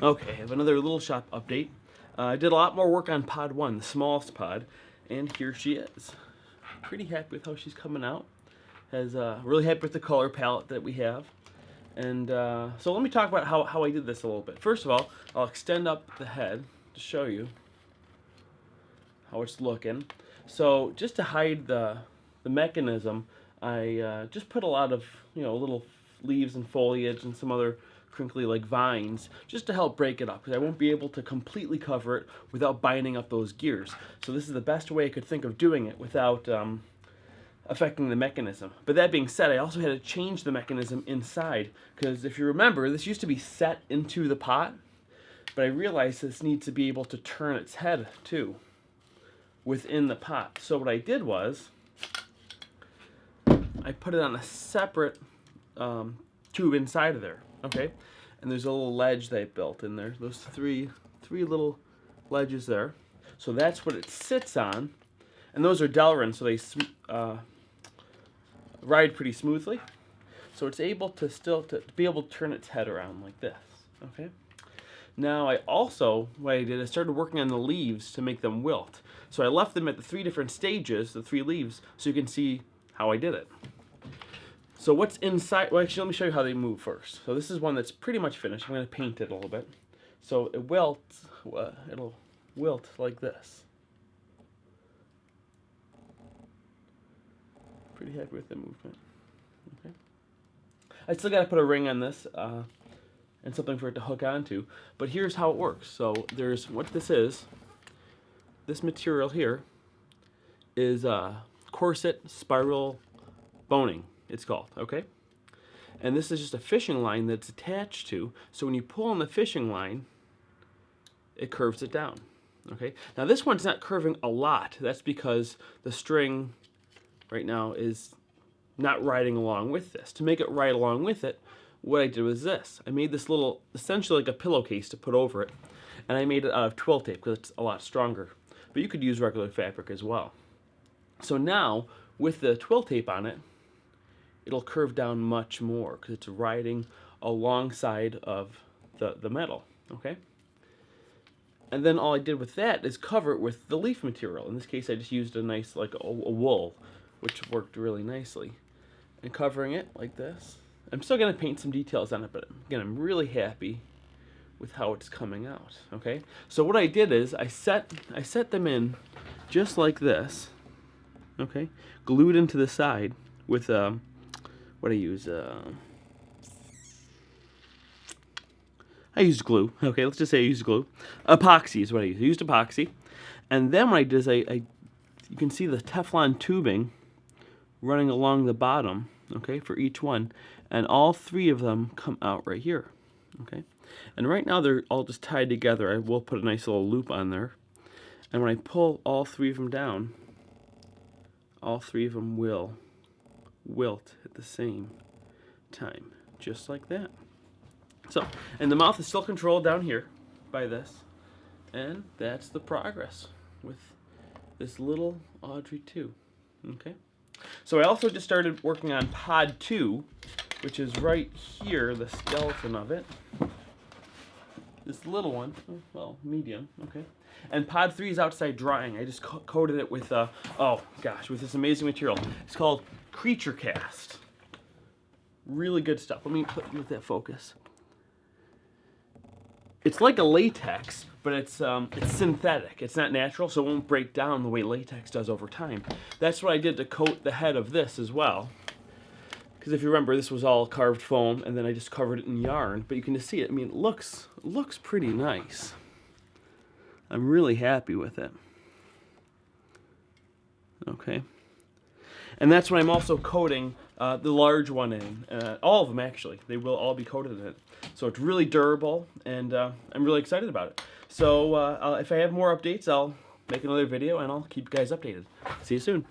Okay, I have another little shop update. I did a lot more work on pod 1, the smallest pod, and here she is. Pretty happy with how she's coming out. Really happy with the color palette that we have. And so let me talk about how I did this a little bit. First of all, I'll extend up the head to show you how it's looking. So just to hide the mechanism, I just put a lot of little leaves and foliage and some other crinkly like vines just to help break it up, because I won't be able to completely cover it without binding up those gears. So this is the best way I could think of doing it without affecting the mechanism. But that being said, I also had to change the mechanism inside, because if you remember, this used to be set into the pot, but I realized this needs to be able to turn its head too within the pot. So what I did was I put it on a separate tube inside of there, okay? And there's a little ledge that I built in there. Those three little ledges there. So that's what it sits on. And those are Delrin, so they ride pretty smoothly. So it's able to be able to turn its head around like this, okay? Now what I did, I started working on the leaves to make them wilt. So I left them at the 3 different stages, the 3 leaves, so you can see how I did it. So what's inside, well actually let me show you how they move first. So this is one that's pretty much finished. I'm going to paint it a little bit. So it'll wilt like this. Pretty happy with the movement. Okay. I still got to put a ring on this and something for it to hook onto. But here's how it works. So there's what this is. This material here is corset spiral boning, it's called, okay? And this is just a fishing line that's attached to, so when you pull on the fishing line, it curves it down, okay? Now this one's not curving a lot. That's because the string right now is not riding along with this. To make it ride along with it, what I did was this. I made this little, essentially like a pillowcase to put over it, and I made it out of twill tape because it's a lot stronger. But you could use regular fabric as well. So now, with the twill tape on it, it'll curve down much more because it's riding alongside of the metal, okay? And then all I did with that is cover it with the leaf material. In this case, I just used a nice, like a wool, which worked really nicely. And covering it like this. I'm still gonna paint some details on it, but again, I'm really happy with how it's coming out, okay? So what I did is I set them in just like this, okay? Glued into the side with what I use, I used glue. Okay, let's just say I used glue. Epoxy is what I used. I used epoxy. And then what I did is you can see the Teflon tubing running along the bottom, okay, for each one. And all 3 of them come out right here, okay? And right now they're all just tied together. I will put a nice little loop on there. And when I pull all 3 of them down, all 3 of them will wilt at the same time, just like that. So, and the mouth is still controlled down here by this. And that's the progress with this little Audrey 2, okay? So I also just started working on pod 2, which is right here, the skeleton of it. This little one, well, medium, okay. And pod 3 is outside drying. I just coated it with, oh gosh, with this amazing material. It's called Creature Cast. Really good stuff. Let me let that focus. It's like a latex, but it's synthetic. It's not natural, so it won't break down the way latex does over time. That's what I did to coat the head of this as well. Because if you remember, this was all carved foam, and then I just covered it in yarn. But you can just see it. I mean, it looks pretty nice. I'm really happy with it. Okay. And that's what I'm also coating the large one in. All of them, actually. They will all be coated in it. So it's really durable, and I'm really excited about it. So if I have more updates, I'll make another video, and I'll keep you guys updated. See you soon.